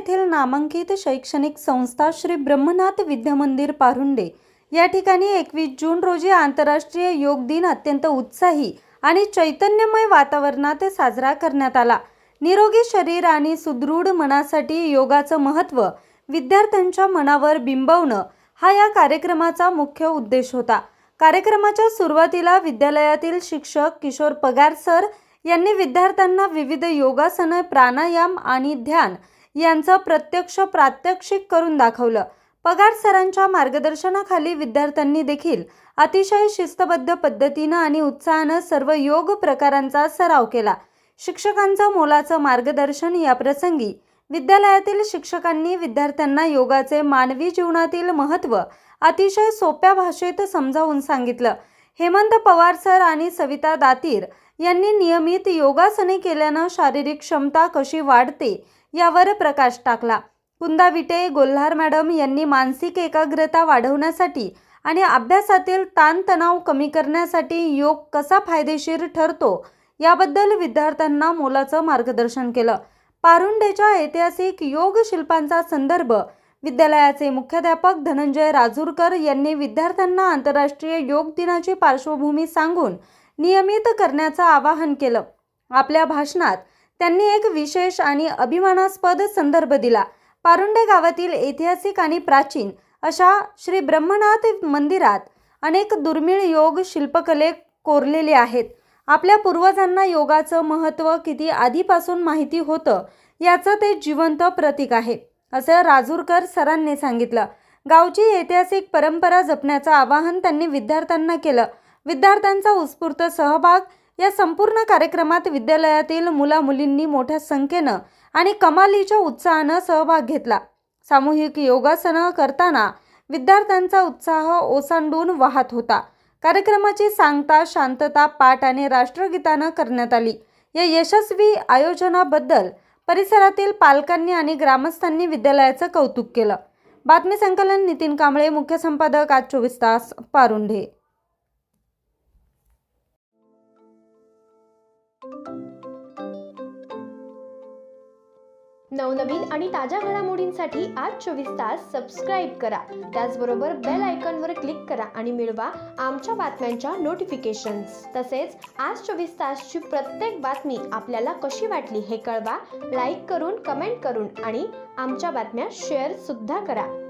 येथील नामांकित शैक्षणिक संस्था श्री ब्रह्मनाथ विद्यामंदिर पारुंडे या ठिकाणी 21 जून रोजी आंतरराष्ट्रीय योग दिन अत्यंत उत्साही आणि चैतन्यमय वातावरणात साजरा करण्यात आला। निरोगी शरीर आणि सुदृढ मनासाठी योगाचं महत्त्व विद्यार्थ्यांच्या मनावर बिंबवणं हा या कार्यक्रमाचा मुख्य उद्देश होता। कार्यक्रमाच्या सुरुवातीला विद्यालयातील शिक्षक किशोर पगार सर यांनी विद्यार्थ्यांना विविध योगासने, प्राणायाम आणि ध्यान यांचं प्रत्यक्ष प्रात्यक्षिक करून दाखवलं। पगार सरांच्या मार्गदर्शनाखाली विद्यार्थ्यांनी देखील अतिशय शिस्तबद्ध पद्धतीने आणि उत्साहाने सर्व योग प्रकारांचा सराव केला। शिक्षकांचं मोलाचं मार्गदर्शन या प्रसंगी विद्यालयातील शिक्षकांनी विद्यार्थ्यांना योगाचे मानवी जीवनातील महत्त्व अतिशय सोप्या भाषेत समजावून सांगितलं। हेमंत पवार सर आणि सविता दातीर यांनी नियमित योगासने केल्याने शारीरिक क्षमता कशी वाढते यावर प्रकाश टाकला। कुंदा विटे गोल्हार मॅडम यांनी मानसिक एकाग्रता वाढवण्यासाठी आणि अभ्यासातील ताणतणाव कमी करण्यासाठी योग कसा फायदेशीर ठरतो याबद्दल विद्यार्थ्यांना मोलाचं मार्गदर्शन केलं। पारुंडेच्या ऐतिहासिक योग शिल्पांचा संदर्भ विद्यालयाचे मुख्याध्यापक धनंजय राजूरकर यांनी विद्यार्थ्यांना आंतरराष्ट्रीय योग दिनाची पार्श्वभूमी सांगून नियमित करण्याचं आवाहन केलं। आपल्या भाषणात त्यांनी एक विशेष आणि अभिमानास्पद संदर्भ दिला। पारुंडे गावातील ऐतिहासिक आणि प्राचीन अशा श्री ब्रह्मनाथ मंदिरात अनेक दुर्मिळ योग शिल्पकले कोरलेले आहेत। आपल्या पूर्वजांना योगाचं महत्त्व किती आधीपासून माहिती होतं याचं ते जिवंत प्रतीक आहे, असं राजूरकर सरांनी सांगितलं। गावची ऐतिहासिक परंपरा जपण्याचं आवाहन त्यांनी विद्यार्थ्यांना केलं। विद्यार्थ्यांचा उत्स्फूर्त सहभाग या संपूर्ण कार्यक्रमात विद्यालयातील मुला-मुलींनी मोठ्या संख्येनं आणि कमालीच्या उत्साहानं सहभाग घेतला। सामूहिक योगासनं करताना विद्यार्थ्यांचा उत्साह ओसंडून वाहत होता। कार्यक्रमाची सांगता शांतता पाठ आणि राष्ट्रगीतानं करण्यात आली। या यशस्वी आयोजनाबद्दल परिसरातील पालकांनी आणि ग्रामस्थांनी विद्यालयाचं कौतुक केलं। बातमी संकलन नितीन कांबळे, मुख्य संपादक, आज 24 तास, पारुंडे। नवनवीन आणि ताज्या घडामोडींसाठी आज 24 तास सबस्क्राईब करा। त्याचबरोबर बेल आयकॉनवर क्लिक करा आणि मिळवा आमच्या बातम्यांच्या नोटिफिकेशन्स। तसेच आज 24 तासची प्रत्येक बातमी आपल्याला कशी वाटली हे कळवा। लाईक करून, कमेंट करून आणि आमच्या बातम्या शेअर सुद्धा करा।